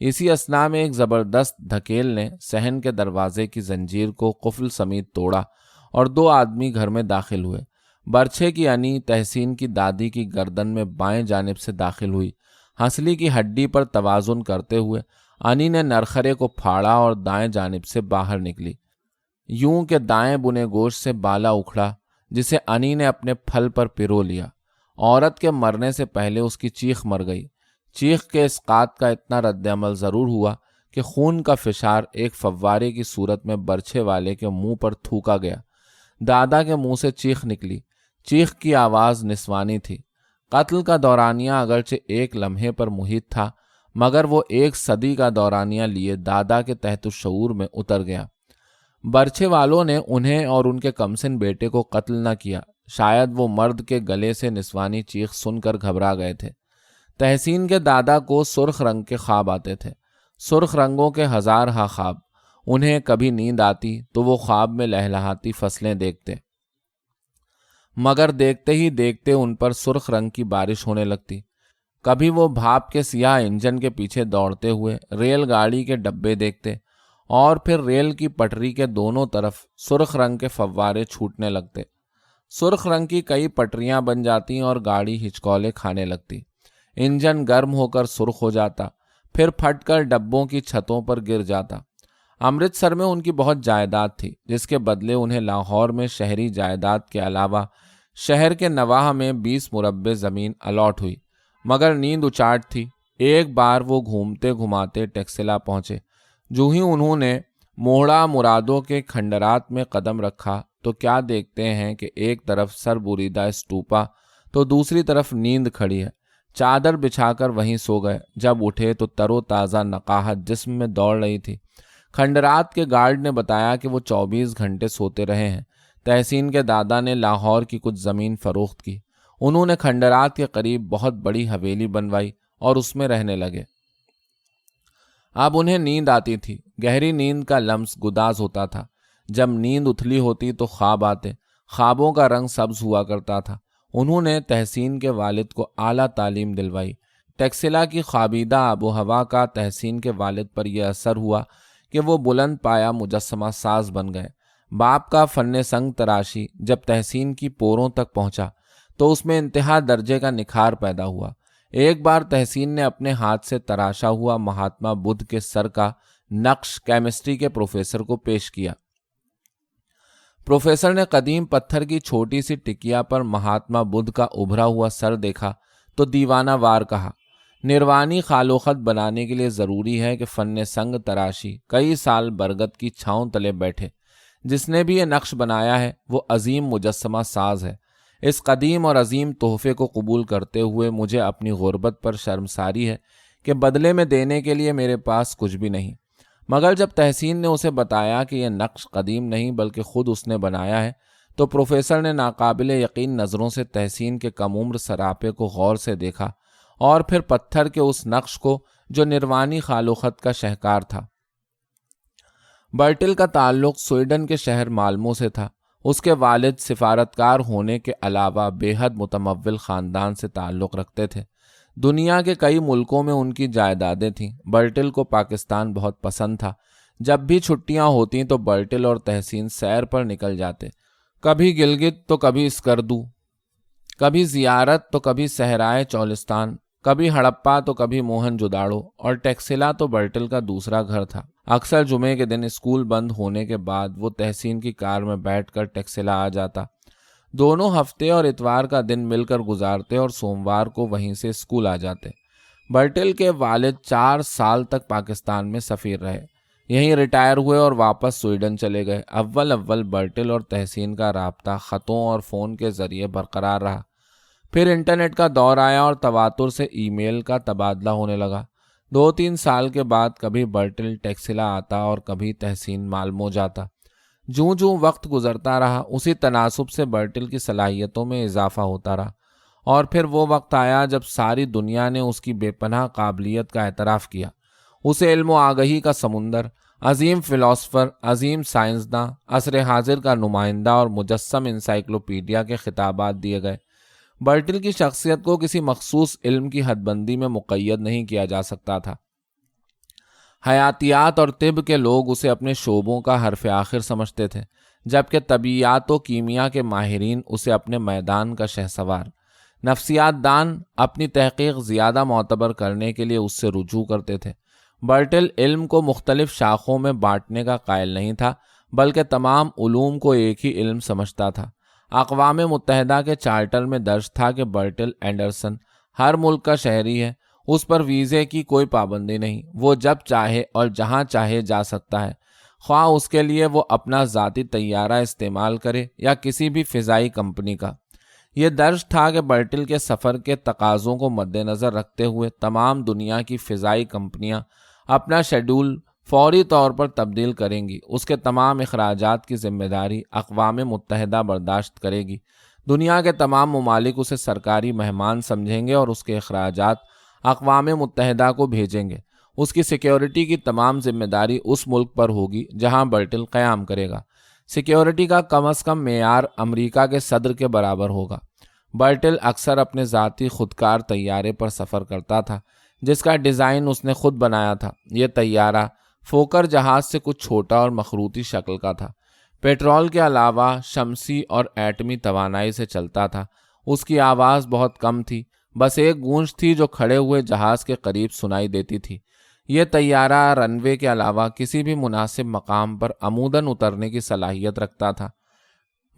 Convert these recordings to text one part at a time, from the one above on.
اسی اثنا میں ایک زبردست دھکیل نے صحن کے دروازے کی زنجیر کو قفل سمیت توڑا اور 2 آدمی گھر میں داخل ہوئے۔ برچھے کی انی تحسین کی دادی کی گردن میں بائیں جانب سے داخل ہوئی۔ ہنسلی کی ہڈی پر توازن کرتے ہوئے انی نے نرخرے کو پھاڑا اور دائیں جانب سے باہر نکلی، یوں کہ دائیں بنے گوشت سے بالا اکھڑا، جسے انی نے اپنے پھل پر پرو لیا۔ عورت کے مرنے سے پہلے اس کی چیخ مر گئی۔ چیخ کے اسقاط کا اتنا رد عمل ضرور ہوا کہ خون کا فشار ایک فوارے کی صورت میں برچھے والے کے منہ پر تھوکا گیا۔ دادا کے منہ سے چیخ نکلی۔ چیخ کی آواز نسوانی تھی۔ قتل کا دورانیہ اگرچہ ایک لمحے پر محیط تھا، مگر وہ 1 صدی کا دورانیہ لیے دادا کے تحت الشعور میں اتر گیا۔ برچھے والوں نے انہیں اور ان کے کمسن بیٹے کو قتل نہ کیا، شاید وہ مرد کے گلے سے نسوانی چیخ سن کر گھبرا گئے تھے۔ تحسین کے دادا کو سرخ رنگ کے خواب آتے تھے، سرخ رنگوں کے ہزارہا خواب۔ انہیں کبھی نیند آتی تو وہ خواب میں لہلہاتی فصلیں دیکھتے، مگر دیکھتے ہی دیکھتے ان پر سرخ رنگ کی بارش ہونے لگتی۔ کبھی وہ بھاپ کے سیاہ انجن کے پیچھے دوڑتے ہوئے ریل گاڑی کے ڈبے دیکھتے، اور پھر ریل کی پٹری کے دونوں طرف سرخ رنگ کے فوارے چھوٹنے لگتے۔ سرخ رنگ کی کئی پٹریاں بن جاتی اور گاڑی ہچکولے کھانے لگتی۔ انجن گرم ہو کر سرخ ہو جاتا، پھر پھٹ کر ڈبوں کی چھتوں پر گر جاتا۔ امرتسر میں ان کی بہت جائیداد تھی، جس کے بدلے انہیں لاہور میں شہری جائیداد کے علاوہ شہر کے نواح میں 20 مربع زمین الاٹ ہوئی، مگر نیند اچاٹ تھی۔ ایک بار وہ گھومتے گھماتے ٹیکسلا پہنچے۔ جو ہی انہوں نے موہڑا مرادوں کے کھنڈرات میں قدم رکھا تو کیا دیکھتے ہیں کہ ایک طرف سر بریدہ اسٹوپا تو دوسری طرف نیند کھڑی ہے۔ چادر بچھا کر وہیں سو گئے۔ جب اٹھے تو تر و تازہ نقاہت جسم میں دوڑ رہی تھی۔ کھنڈرات کے گارڈ نے بتایا کہ وہ 24 گھنٹے سوتے رہے ہیں۔ تحسین کے دادا نے لاہور کی کچھ زمین فروخت کی۔ انہوں نے کھنڈرات کے قریب بہت بڑی حویلی بنوائی اور اس میں رہنے لگے۔ اب انہیں نیند آتی تھی۔ گہری نیند کا لمس گداز ہوتا تھا۔ جب نیند اتھلی ہوتی تو خواب آتے۔ خوابوں کا رنگ سبز ہوا کرتا تھا۔ انہوں نے تحسین کے والد کو اعلیٰ تعلیم دلوائی۔ ٹیکسلا کی خوابیدہ آب و ہوا کا تحسین کے والد پر یہ اثر ہوا کہ وہ بلند پایا مجسمہ ساز بن گئے۔ باپ کا فن سنگ تراشی جب تحسین کی پوروں تک پہنچا تو اس میں انتہا درجے کا نکھار پیدا ہوا۔ ایک بار تحسین نے اپنے ہاتھ سے تراشا ہوا مہاتما بدھ کے سر کا نقش کیمسٹری کے پروفیسر کو پیش کیا۔ پروفیسر نے قدیم پتھر کی چھوٹی سی ٹکیا پر مہاتما بدھ کا ابھرا ہوا سر دیکھا تو دیوانہ وار کہا، نروانی خال و خط بنانے کے لیے ضروری ہے کہ فن سنگ تراشی کئی سال برگد کی چھاؤں تلے بیٹھے۔ جس نے بھی یہ نقش بنایا ہے وہ عظیم مجسمہ ساز ہے۔ اس قدیم اور عظیم تحفے کو قبول کرتے ہوئے مجھے اپنی غربت پر شرمساری ہے کہ بدلے میں دینے کے لیے میرے پاس کچھ بھی نہیں۔ مگر جب تحسین نے اسے بتایا کہ یہ نقش قدیم نہیں بلکہ خود اس نے بنایا ہے تو پروفیسر نے ناقابل یقین نظروں سے تحسین کے کم عمر سراپے کو غور سے دیکھا اور پھر پتھر کے اس نقش کو جو نروانی خال و خط کا شہکار تھا۔ برٹل کا تعلق سویڈن کے شہر مالمو سے تھا۔ اس کے والد سفارتکار ہونے کے علاوہ بے حد متمول خاندان سے تعلق رکھتے تھے۔ دنیا کے کئی ملکوں میں ان کی جائیدادیں تھیں۔ برٹل کو پاکستان بہت پسند تھا۔ جب بھی چھٹیاں ہوتیں تو برٹل اور تحسین سیر پر نکل جاتے، کبھی گلگت تو کبھی اسکردو، کبھی زیارت تو کبھی صحرائے چولستان، کبھی ہڑپا تو کبھی موہن جوداڑو، اور ٹیکسلا تو برٹل کا دوسرا گھر تھا۔ اکثر جمعے کے دن اسکول بند ہونے کے بعد وہ تحسین کی کار میں بیٹھ کر ٹیکسلا آ جاتا۔ دونوں ہفتے اور اتوار کا دن مل کر گزارتے اور سوموار کو وہیں سے اسکول آ جاتے۔ برٹل کے والد 4 سال تک پاکستان میں سفیر رہے، یہیں ریٹائر ہوئے اور واپس سویڈن چلے گئے۔ اول برٹل اور تحسین کا رابطہ خطوں اور فون کے ذریعے برقرار رہا۔ پھر انٹرنیٹ کا دور آیا اور تواتر سے ای میل کا تبادلہ ہونے لگا۔ 2-3 سال کے بعد کبھی برٹل ٹیکسلا آتا اور کبھی تحسین مالمو جاتا۔ جوں جوں وقت گزرتا رہا اسی تناسب سے برٹل کی صلاحیتوں میں اضافہ ہوتا رہا، اور پھر وہ وقت آیا جب ساری دنیا نے اس کی بے پناہ قابلیت کا اعتراف کیا۔ اسے علم و آگہی کا سمندر، عظیم فلاسفر، عظیم سائنسداں، عصر حاضر کا نمائندہ اور مجسم انسائکلوپیڈیا کے خطابات دیے گئے۔ برٹل کی شخصیت کو کسی مخصوص علم کی حد بندی میں مقید نہیں کیا جا سکتا تھا۔ حیاتیات اور طب کے لوگ اسے اپنے شعبوں کا حرف آخر سمجھتے تھے، جبکہ طبیعیات و کیمیا کے ماہرین اسے اپنے میدان کا شہسوار۔ نفسیات دان اپنی تحقیق زیادہ معتبر کرنے کے لیے اس سے رجوع کرتے تھے۔ برٹل علم کو مختلف شاخوں میں بانٹنے کا قائل نہیں تھا، بلکہ تمام علوم کو ایک ہی علم سمجھتا تھا۔ اقوام متحدہ کے چارٹر میں درج تھا کہ برٹل اینڈرسن ہر ملک کا شہری ہے، اس پر ویزے کی کوئی پابندی نہیں، وہ جب چاہے اور جہاں چاہے جا سکتا ہے، خواہ اس کے لیے وہ اپنا ذاتی طیارہ استعمال کرے یا کسی بھی فضائی کمپنی کا۔ یہ درج تھا کہ برٹل کے سفر کے تقاضوں کو مد نظر رکھتے ہوئے تمام دنیا کی فضائی کمپنیاں اپنا شیڈول فوری طور پر تبدیل کریں گی۔ اس کے تمام اخراجات کی ذمہ داری اقوام متحدہ برداشت کرے گی۔ دنیا کے تمام ممالک اسے سرکاری مہمان سمجھیں گے اور اس کے اخراجات اقوام متحدہ کو بھیجیں گے۔ اس کی سیکیورٹی کی تمام ذمہ داری اس ملک پر ہوگی جہاں برٹل قیام کرے گا۔ سیکیورٹی کا کم از کم معیار امریکہ کے صدر کے برابر ہوگا۔ برٹل اکثر اپنے ذاتی خودکار طیارے پر سفر کرتا تھا، جس کا ڈیزائن اس نے خود بنایا تھا۔ یہ طیارہ فوکر جہاز سے کچھ چھوٹا اور مخروطی شکل کا تھا۔ پیٹرول کے علاوہ شمسی اور ایٹمی توانائی سے چلتا تھا۔ اس کی آواز بہت کم تھی، بس ایک گونج تھی جو کھڑے ہوئے جہاز کے قریب سنائی دیتی تھی۔ یہ طیارہ رن وے کے علاوہ کسی بھی مناسب مقام پر عموداً اترنے کی صلاحیت رکھتا تھا۔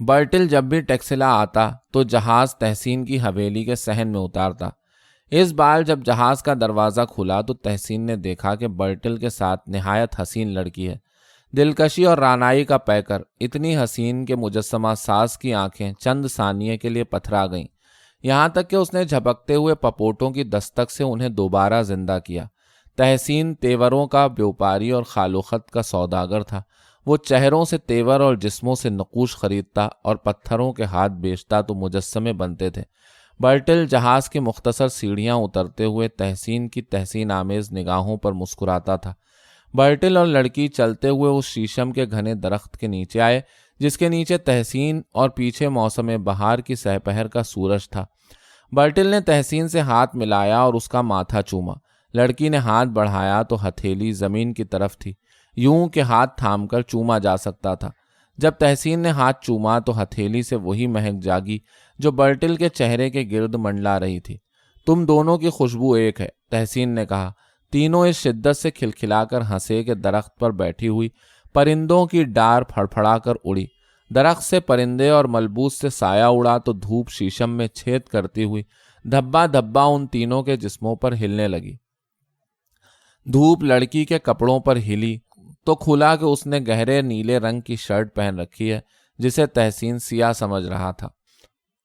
برٹل جب بھی ٹیکسلا آتا تو جہاز تحسین کی حویلی کے صحن میں اتارتا۔ اس بار جب جہاز کا دروازہ کھلا تو تحسین نے دیکھا کہ برٹل کے ساتھ نہایت حسین لڑکی ہے، دلکشی اور رعنائی کا پیکر، اتنی حسین کہ مجسمہ ساز کی آنکھیں چند ثانیے کے لیے پتھرا گئیں، یہاں تک کہ اس نے جھپکتے ہوئے پپوٹوں کی دستک سے انہیں دوبارہ زندہ کیا۔ تحسین تیوروں کا بیوپاری اور خالوخط کا سوداگر تھا۔ وہ چہروں سے تیور اور جسموں سے نقوش خریدتا اور پتھروں کے ہاتھ بیچتا تو مجسمے بنتے تھے۔ برٹل جہاز کی مختصر سیڑھیاں اترتے ہوئے تحسین کی تحسین آمیز نگاہوں پر مسکراتا تھا۔ برٹل اور لڑکی چلتے ہوئے اس شیشم کے گھنے درخت کے نیچے آئے جس کے نیچے تحسین اور پیچھے موسم بہار کی سہپہر کا سورج تھا۔ برٹل نے تحسین سے ہاتھ ملایا اور اس کا ماتھا چوما۔ لڑکی نے ہاتھ بڑھایا تو ہتھیلی زمین کی طرف تھی، یوں کہ ہاتھ تھام کر چوما جا سکتا تھا۔ جب تحسین نے ہاتھ چوما تو ہتھیلی سے وہی مہک جاگی جو برٹل کے چہرے کے گرد منڈلا رہی تھی۔ تم دونوں کی خوشبو ایک ہے، تحسین نے کہا۔ تینوں اس شدت سے کھلکھلا کر ہنسے کہ درخت پر بیٹھی ہوئی پرندوں کی ڈار پھڑپھڑا کر اڑی۔ درخت سے پرندے اور ملبوس سے سایہ اڑا تو دھوپ شیشم میں چھید کرتی ہوئی دھبا دھبا ان تینوں کے جسموں پر ہلنے لگی۔ دھوپ لڑکی کے کپڑوں پر ہلی تو کھلا کہ اس نے گہرے نیلے رنگ کی شرٹ پہن رکھی ہے جسے تحسین سیاہ سمجھ رہا تھا۔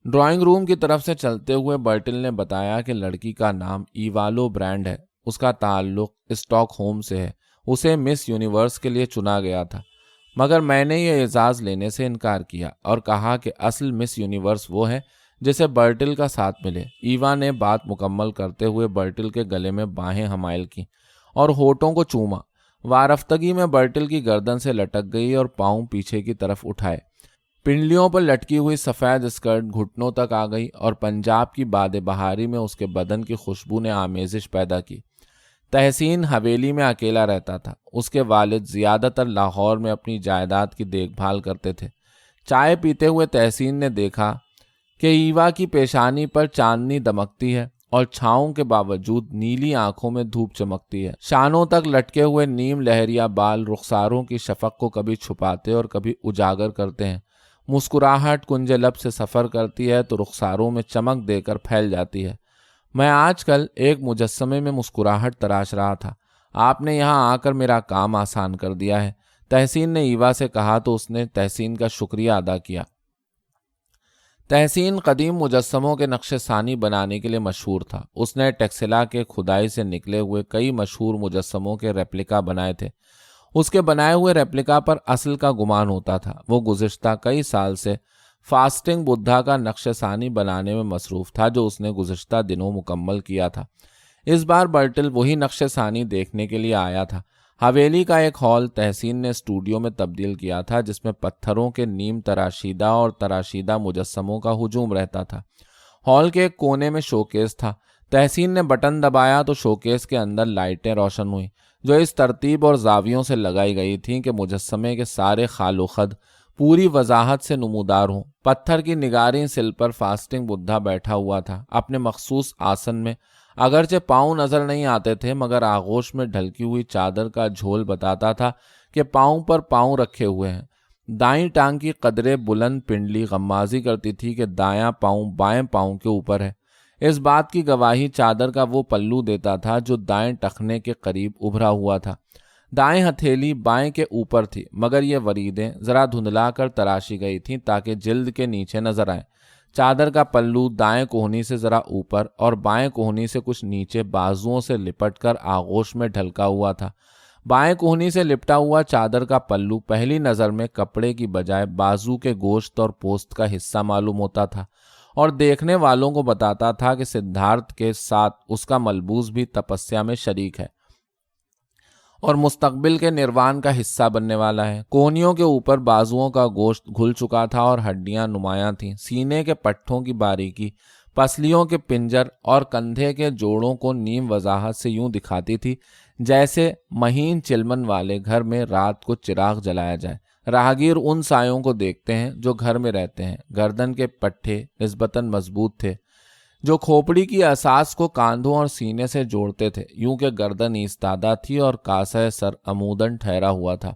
ڈرائنگ روم کی طرف سے چلتے ہوئے برٹل نے بتایا کہ لڑکی کا نام ایوالو برانڈ ہے، اس کا تعلق اسٹاک ہوم سے ہے، اسے مس یونیورس کے لیے چنا گیا تھا، مگر میں نے یہ اعزاز لینے سے انکار کیا اور کہا کہ اصل مس یونیورس وہ ہے جسے برٹل کا ساتھ ملے۔ ایوا نے بات مکمل کرتے ہوئے برٹل کے گلے میں باہیں حمائل کیں اور ہونٹوں کو چوما۔ وارفتگی میں برٹل کی گردن سے لٹک گئی اور پاؤں پیچھے کی طرف اٹھائے۔ پنڈلیوں پر لٹکی ہوئی سفید اسکرٹ گھٹنوں تک آ گئی اور پنجاب کی باد بہاری میں اس کے بدن کی خوشبو نے آمیزش پیدا کی۔ تحسین حویلی میں اکیلا رہتا تھا۔ اس کے والد زیادہ تر لاہور میں اپنی جائیداد کی دیکھ بھال کرتے تھے۔ چائے پیتے ہوئے تحسین نے دیکھا کہ ایوا کی پیشانی پر چاندنی دمکتی ہے اور چھاؤں کے باوجود نیلی آنکھوں میں دھوپ چمکتی ہے۔ شانوں تک لٹکے ہوئے نیم لہریا بال رخساروں کی شفق کو کبھی چھپاتے اور کبھی اجاگر کرتے ہیں۔ مسکراہٹ کنج لب سے سفر کرتی ہے تو رخساروں میں چمک دے کر پھیل جاتی ہے۔ میں آج کل ایک مجسمے میں مسکراہٹ تراش رہا تھا، آپ نے یہاں آ کر میرا کام آسان کر دیا ہے، تحسین نے ایوا سے کہا تو اس نے تحسین کا شکریہ ادا کیا۔ تحسین قدیم مجسموں کے نقش ثانی بنانے کے لیے مشہور تھا۔ اس نے ٹیکسلا کے کھدائی سے نکلے ہوئے کئی مشہور مجسموں کے ریپلیکا بنائے تھے۔ اس کے بنائے ہوئے ریپلیکا پر اصل کا گمان ہوتا تھا۔ وہ گزشتہ کئی سال سے فاسٹنگ بدھا کا نقش ثانی بنانے میں مصروف تھا جو اس نے گزشتہ دنوں مکمل کیا تھا۔ اس بار برٹل وہی نقش ثانی دیکھنے کے لیے آیا تھا۔ حویلی کا ایک ہال تحسین نے اسٹوڈیو میں تبدیل کیا تھا جس میں پتھروں کے نیم تراشیدہ اور تراشیدہ مجسموں کا ہجوم رہتا تھا۔ ہال کے ایک کونے میں شوکیس تھا۔ تحسین نے بٹن دبایا تو شوکیس کے اندر لائٹیں روشن ہوئیں جو اس ترتیب اور زاویوں سے لگائی گئی تھیں کہ مجسمے کے سارے خال و خد پوری وضاحت سے نمودار ہوں۔ پتھر کی نگارین سل پر فاسٹنگ بدھا بیٹھا ہوا تھا اپنے مخصوص آسن میں، اگرچہ پاؤں نظر نہیں آتے تھے مگر آغوش میں ڈھلکی ہوئی چادر کا جھول بتاتا تھا کہ پاؤں پر پاؤں رکھے ہوئے ہیں۔ دائیں ٹانگ کی قدرے بلند پنڈلی غمازی کرتی تھی کہ دایاں پاؤں بائیں پاؤں کے اوپر ہے۔ اس بات کی گواہی چادر کا وہ پلو دیتا تھا جو دائیں ٹخنے کے قریب ابھرا ہوا تھا۔ دائیں ہتھیلی بائیں کے اوپر تھی مگر یہ وریدیں ذرا دھندلا کر تراشی گئی تھیں تاکہ جلد کے نیچے نظر آئیں۔ چادر کا پلو دائیں کوہنی سے ذرا اوپر اور بائیں کوہنی سے کچھ نیچے بازوؤں سے لپٹ کر آغوش میں ڈھلکا ہوا تھا۔ بائیں کوہنی سے لپٹا ہوا چادر کا پلو پہلی نظر میں کپڑے کی بجائے بازو کے گوشت اور پوست کا حصہ معلوم ہوتا تھا اور دیکھنے والوں کو بتاتا تھا کہ سدھارتھ کے ساتھ اس کا ملبوس بھی تپسیا میں شریک ہے اور مستقبل کے نروان کا حصہ بننے والا ہے۔ کوہنیوں کے اوپر بازوؤں کا گوشت گھل چکا تھا اور ہڈیاں نمایاں تھیں۔ سینے کے پٹھوں کی باریکی پسلیوں کے پنجر اور کندھے کے جوڑوں کو نیم وضاحت سے یوں دکھاتی تھی جیسے مہین چلمن والے گھر میں رات کو چراغ جلایا جائے۔ راہگیر ان سایوں کو دیکھتے ہیں جو گھر میں رہتے ہیں۔ گردن کے پٹھے نسبتاً مضبوط تھے جو کھوپڑی کی اساس کو کاندھوں اور سینے سے جوڑتے تھے، یوں کہ گردن ایستادہ تھی اور کاسہ سر عموداً ٹھہرا ہوا تھا۔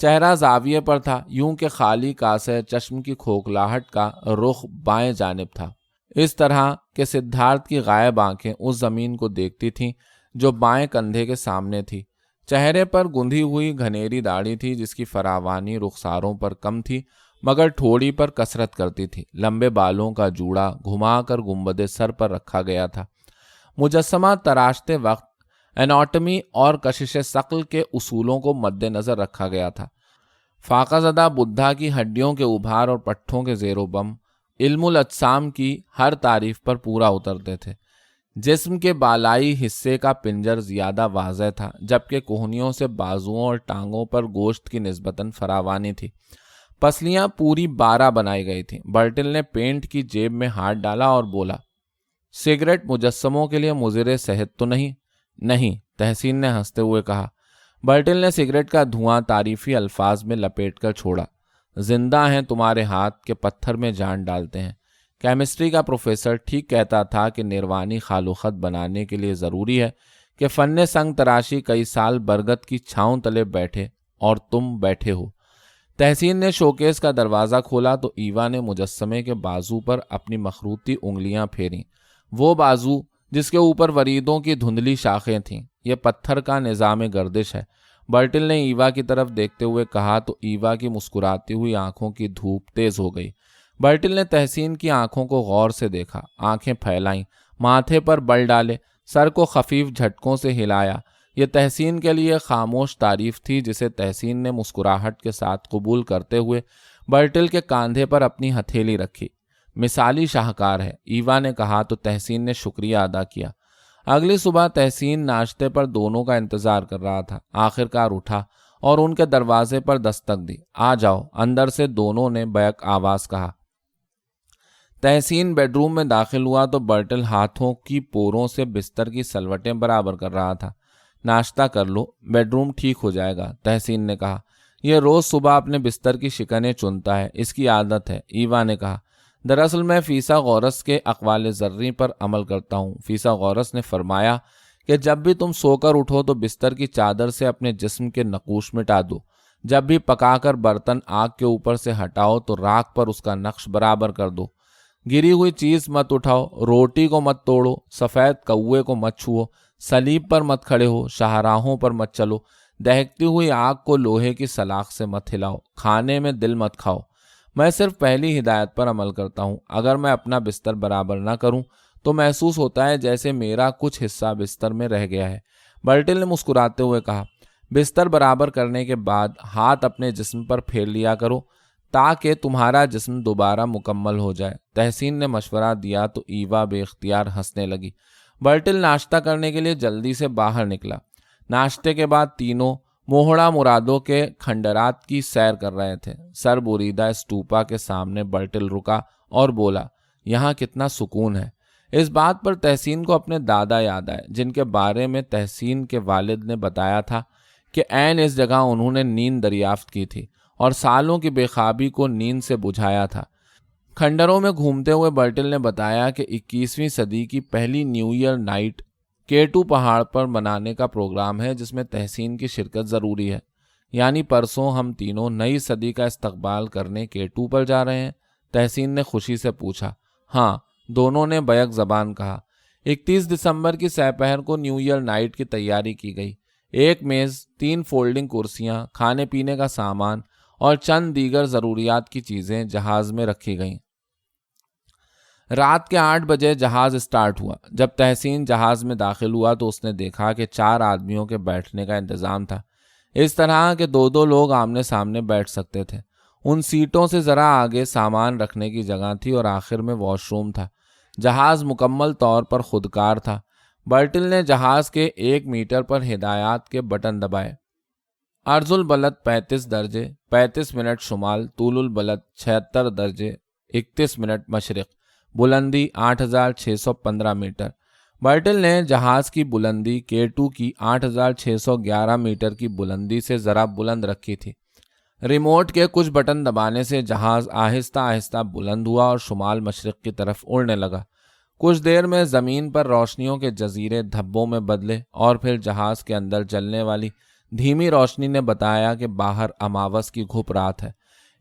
چہرہ زاویے پر تھا، یوں کہ خالی کاسہ چشم کی کھوکھلاہٹ کا رخ بائیں جانب تھا، اس طرح کہ سدھارتھ کی غائب آنکھیں اس زمین کو دیکھتی تھیں جو بائیں کندھے کے سامنے تھی۔ چہرے پر گندھی ہوئی گھنیری داڑھی تھی جس کی فراوانی رخساروں پر کم تھی مگر ٹھوڑی پر کثرت کرتی تھی۔ لمبے بالوں کا جوڑا گھما کر گنبد سر پر رکھا گیا تھا۔ مجسمہ تراشتے وقت اناٹمی اور کشش ثقل کے اصولوں کو مد نظر رکھا گیا تھا۔ فاقہ زدہ بدھا کی ہڈیوں کے ابھار اور پٹھوں کے زیر و بم علم الاجسام کی ہر تعریف پر پورا اترتے تھے۔ جسم کے بالائی حصے کا پنجر زیادہ واضح تھا جبکہ کوہنیوں سے بازوؤں اور ٹانگوں پر گوشت کی نسبتاً فراوانی تھی۔ پسلیاں پوری 12 بنائی گئی تھیں۔ برٹل نے پینٹ کی جیب میں ہاتھ ڈالا اور بولا، سگریٹ مجسموں کے لیے مضر صحت تو نہیں؟ نہیں، تحسین نے ہنستے ہوئے کہا۔ برٹل نے سگریٹ کا دھواں تعریفی الفاظ میں لپیٹ کر چھوڑا، زندہ ہیں تمہارے ہاتھ کے پتھر میں جان ڈالتے ہیں۔ کیمسٹری کا پروفیسر ٹھیک کہتا تھا کہ نروانی خال و خط بنانے کے لیے ضروری ہے کہ فن سنگ تراشی کئی سال برگد کی چھاؤں تلے بیٹھے اور تم بیٹھے ہو۔ تحسین نے شوکیس کا دروازہ کھولا تو ایوا نے مجسمے کے بازو پر اپنی مخروطی انگلیاں پھیریں، وہ بازو جس کے اوپر وریدوں کی دھندلی شاخیں تھیں۔ یہ پتھر کا نظام گردش ہے، برٹل نے ایوا کی طرف دیکھتے ہوئے کہا تو ایوا کی مسکراتی ہوئی آنکھوں کی دھوپ تیز ہو گئی۔ برٹل نے تحسین کی آنکھوں کو غور سے دیکھا، آنکھیں پھیلائیں، ماتھے پر بل ڈالے، سر کو خفیف جھٹکوں سے ہلایا۔ یہ تحسین کے لیے خاموش تعریف تھی جسے تحسین نے مسکراہٹ کے ساتھ قبول کرتے ہوئے برٹل کے کاندھے پر اپنی ہتھیلی رکھی۔ مثالی شاہکار ہے، ایوا نے کہا تو تحسین نے شکریہ ادا کیا۔ اگلی صبح تحسین ناشتے پر دونوں کا انتظار کر رہا تھا۔ آخرکار اٹھا اور ان کے دروازے پر دستک دی۔ آ جاؤ، اندر سے دونوں نے بیک آواز کہا۔ تحسین بیڈ روم میں داخل ہوا تو برٹل ہاتھوں کی پوروں سے بستر کی سلوٹیں برابر کر رہا تھا۔ ناشتہ کر لو، بیڈ روم ٹھیک ہو جائے گا، تحسین نے کہا۔ یہ روز صبح اپنے بستر کی شکنیں چنتا ہے، اس کی عادت ہے، ایوا نے کہا۔ دراصل میں فیثاغورس کے اقوال زرعی پر عمل کرتا ہوں۔ فیثاغورس نے فرمایا کہ جب بھی تم سو کر اٹھو تو بستر کی چادر سے اپنے جسم کے نقوش مٹا دو، جب بھی پکا کر برتن آگ کے اوپر سے ہٹاؤ تو راکھ پر اس کا نقش برابر کر دو، گری ہوئی چیز مت اٹھاؤ، روٹی کو مت توڑو، سفید کوے کو مت چھوؤ، صلیب پر مت کھڑے ہو، شاہراہوں پر مت چلو، دہکتی ہوئی آگ کو لوہے کی سلاخ سے مت ہلاؤ، کھانے میں دل مت کھاؤ۔ میں صرف پہلی ہدایت پر عمل کرتا ہوں۔ اگر میں اپنا بستر برابر نہ کروں تو محسوس ہوتا ہے جیسے میرا کچھ حصہ بستر میں رہ گیا ہے۔ برٹل نے مسکراتے ہوئے کہا، بستر برابر کرنے کے بعد ہاتھ اپنے جسم پر پھیر لیا کرو تاکہ تمہارا جسم دوبارہ مکمل ہو جائے۔ تحسین نے مشورہ دیا تو ایوا بے اختیار ہنسنے لگی۔ برٹل ناشتہ کرنے کے لیے جلدی سے باہر نکلا۔ ناشتے کے بعد تینوں موہڑا مرادوں کے کھنڈرات کی سیر کر رہے تھے۔ سر بریدہ اسٹوپا کے سامنے برٹل رکا اور بولا، یہاں کتنا سکون ہے۔ اس بات پر تحسین کو اپنے دادا یاد آئے، جن کے بارے میں تحسین کے والد نے بتایا تھا کہ عین اس جگہ انہوں نے نیند دریافت کی تھی اور سالوں کی بے خوابی کو نیند سے بجھایا تھا۔ کھنڈروں میں گھومتے ہوئے برٹل نے بتایا کہ 21ویں صدی کی پہلی نیو ایئر نائٹ K2 پہاڑ پر منانے کا پروگرام ہے، جس میں تحسین کی شرکت ضروری ہے۔ یعنی پرسوں ہم تینوں نئی صدی کا استقبال کرنے K2 پر جا رہے ہیں؟ تحسین نے خوشی سے پوچھا۔ ہاں، دونوں نے بیک زبان کہا۔ 31 دسمبر کی سپہر کو نیو ایئر نائٹ کی تیاری کی گئی۔ ایک میز، 3 فولڈنگ کرسیاں، کھانے پینے کا سامان اور چند دیگر ضروریات کی چیزیں جہاز میں رکھی گئیں۔ رات کے 8 بجے جہاز اسٹارٹ ہوا۔ جب تحسین جہاز میں داخل ہوا تو اس نے دیکھا کہ 4 آدمیوں کے بیٹھنے کا انتظام تھا، اس طرح کہ 2 لوگ آمنے سامنے بیٹھ سکتے تھے۔ ان سیٹوں سے ذرا آگے سامان رکھنے کی جگہ تھی اور آخر میں واش روم تھا۔ جہاز مکمل طور پر خودکار تھا۔ برٹل نے جہاز کے 1 میٹر پر ہدایات کے بٹن دبائے۔ عرض البلد 35 درجے 35 منٹ شمال، طول البلد 76 درجے 31 منٹ مشرق، بلندی 8615 میٹر۔ برٹل نے جہاز کی بلندی K2 کی 8611 میٹر کی بلندی سے ذرا بلند رکھی تھی۔ ریموٹ کے کچھ بٹن دبانے سے جہاز آہستہ آہستہ بلند ہوا اور شمال مشرق کی طرف اڑنے لگا۔ کچھ دیر میں زمین پر روشنیوں کے جزیرے دھبوں میں بدلے اور پھر جہاز کے اندر جلنے والی دھیمی روشنی نے بتایا کہ باہر اماوس کی گھپ رات ہے۔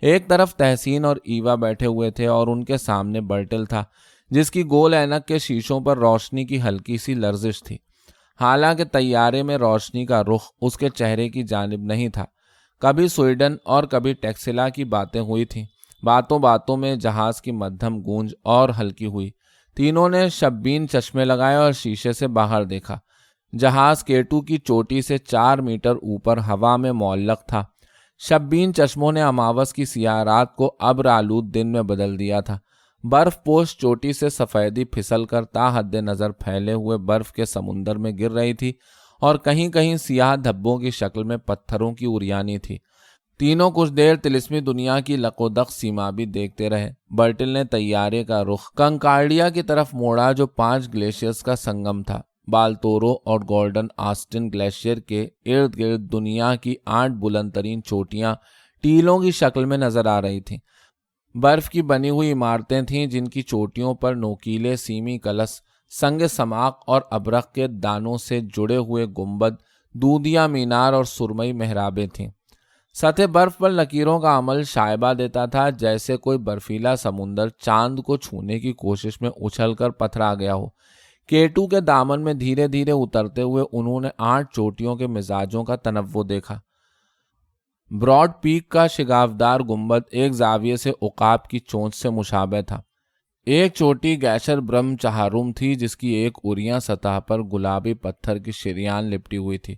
ایک طرف تحسین اور ایوا بیٹھے ہوئے تھے اور ان کے سامنے برٹل تھا، جس کی گول اینک کے شیشوں پر روشنی کی ہلکی سی لرزش تھی۔ حالانکہ طیارے میں روشنی کا رخ اس کے چہرے کی جانب نہیں تھا۔ کبھی سویڈن اور کبھی ٹیکسلا کی باتیں ہوئی تھیں۔ باتوں باتوں میں جہاز کی مدھم گونج اور ہلکی ہوئی۔ تینوں نے شبین چشمے لگائے اور شیشے سے باہر دیکھا۔ جہاز K2 کی چوٹی سے 4 میٹر اوپر ہوا میں معلق تھا۔ شبین چشموں نے اماوس کی سیاہ رات کو ابر آلود دن میں بدل دیا تھا۔ برف پوش چوٹی سے سفیدی پھسل کر تا حد نظر پھیلے ہوئے برف کے سمندر میں گر رہی تھی اور کہیں کہیں سیاہ دھبوں کی شکل میں پتھروں کی اریانی تھی۔ تینوں کچھ دیر طلسمی دنیا کی لقودق سیما بھی دیکھتے رہے۔ برٹل نے طیارے کا رخ کنکارڈیا کی طرف موڑا، جو 5 گلیشیئرز کا سنگم تھا۔ بالتورو اور گولڈن آسٹن گلیشیئر کے ارد گرد دنیا کی 8 بلند ترین چوٹیاں ٹیلوں کی شکل میں نظر آ رہی تھیں۔ برف کی بنی ہوئی عمارتیں تھیں جن کی چوٹیوں پر نوکیلے سیمی کلس، سنگ سماق اور ابرق کے دانوں سے جڑے ہوئے گنبد، دودیا مینار اور سرمئی محرابیں تھیں۔ سطح برف پر لکیروں کا عمل شائبہ دیتا تھا، جیسے کوئی برفیلا سمندر چاند کو چھونے کی کوشش میں اچھل کر پتھرا گیا ہو۔ K2 کے دامن میں دھیرے دھیرے اترتے ہوئے انہوں نے 8 چوٹیوں کے مزاجوں کا تنوع دیکھا۔ براڈ پیک کا شگافدار گنبد ایک زاویے سے عقاب کی چونچ سے مشابہ تھا۔ ایک چوٹی گیشر برہم چہارم تھی جس کی ایک اریاں سطح پر گلابی پتھر کی شریان لپٹی ہوئی تھی۔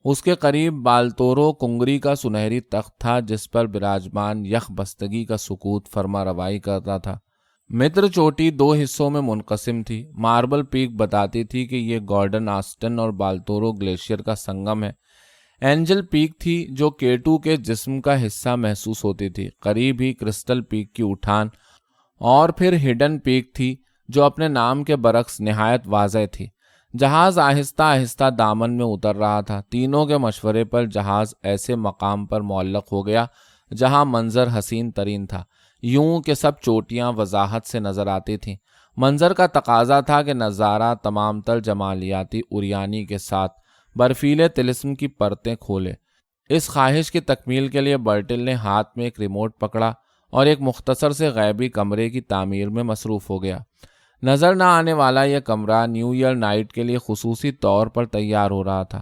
اس کے قریب بالتورو کنگری کا سنہری تخت تھا جس پر براجمان یخ بستگی کا سکوت فرما روائی کرتا تھا۔ متر چوٹی 2 حصوں میں منقسم تھی۔ ماربل پیک بتاتی تھی کہ یہ گولڈن آسٹن اور بالتورو گلیشیئر کا سنگم ہے۔ اینجل پیک تھی جو K2 کے جسم کا حصہ محسوس ہوتی تھی، قریب ہی کرسٹل پیک کی اٹھان، اور پھر ہڈن پیک تھی جو اپنے نام کے برعکس نہایت واضح تھی۔ جہاز آہستہ آہستہ دامن میں اتر رہا تھا۔ تینوں کے مشورے پر جہاز ایسے مقام پر معلق ہو گیا جہاں منظر حسین ترین تھا، یوں کہ سب چوٹیاں وضاحت سے نظر آتی تھیں۔ منظر کا تقاضا تھا کہ نظارہ تمام تر جمالیاتی اریانی کے ساتھ برفیلے طلسم کی پرتیں کھولے۔ اس خواہش کی تکمیل کے لیے برٹل نے ہاتھ میں ایک ریموٹ پکڑا اور ایک مختصر سے غیبی کمرے کی تعمیر میں مصروف ہو گیا۔ نظر نہ آنے والا یہ کمرہ نیو ایئر نائٹ کے لیے خصوصی طور پر تیار ہو رہا تھا۔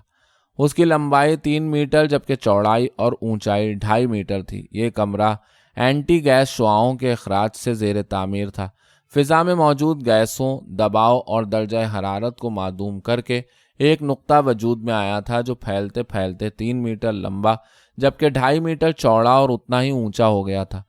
اس کی لمبائی 3 میٹر جبکہ چوڑائی اور اونچائی 2.5 میٹر تھی۔ یہ کمرہ اینٹی گیس شعاعوں کے اخراج سے زیر تعمیر تھا۔ فضا میں موجود گیسوں، دباؤ اور درجہ حرارت کو معدوم کر کے ایک نقطہ وجود میں آیا تھا جو پھیلتے پھیلتے 3 میٹر لمبا جبکہ 2.5 میٹر چوڑا اور اتنا ہی اونچا ہو گیا تھا۔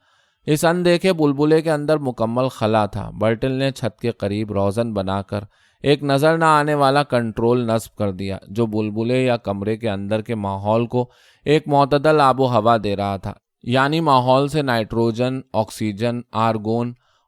اس اندیکھے بلبلے کے اندر مکمل خلا تھا۔ برٹل نے چھت کے قریب روزن بنا کر ایک نظر نہ آنے والا کنٹرول نصب کر دیا جو بلبلے یا کمرے کے اندر کے ماحول کو ایک معتدل آب و ہوا دے رہا تھا، یعنی ماحول سے نائٹروجن، آکسیجن، آرگون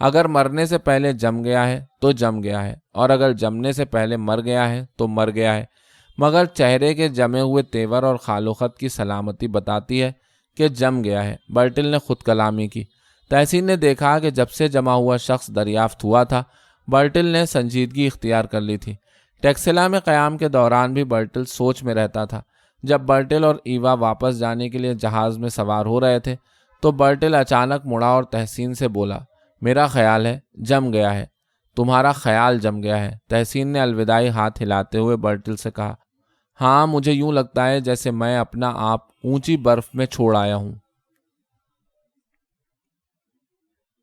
اگر مرنے سے پہلے جم گیا ہے تو جم گیا ہے، اور اگر جمنے سے پہلے مر گیا ہے تو مر گیا ہے، مگر چہرے کے جمے ہوئے تیور اور خال و خط کی سلامتی بتاتی ہے کہ جم گیا ہے۔ برٹل نے خود کلامی کی۔ تحسین نے دیکھا کہ جب سے جمع ہوا شخص دریافت ہوا تھا، برٹل نے سنجیدگی اختیار کر لی تھی۔ ٹیکسلا میں قیام کے دوران بھی برٹل سوچ میں رہتا تھا۔ جب برٹل اور ایوا واپس جانے کے لیے جہاز میں سوار ہو رہے تھے تو برٹل اچانک مڑا اور تحسین سے بولا، میرا خیال ہے جم گیا ہے۔ تمہارا خیال جم گیا ہے، تحسین نے الوداعی ہاتھ ہلاتے ہوئے برٹل سے کہا۔ ہاں، مجھے یوں لگتا ہے جیسے میں اپنا آپ اونچی برف میں چھوڑ آیا ہوں۔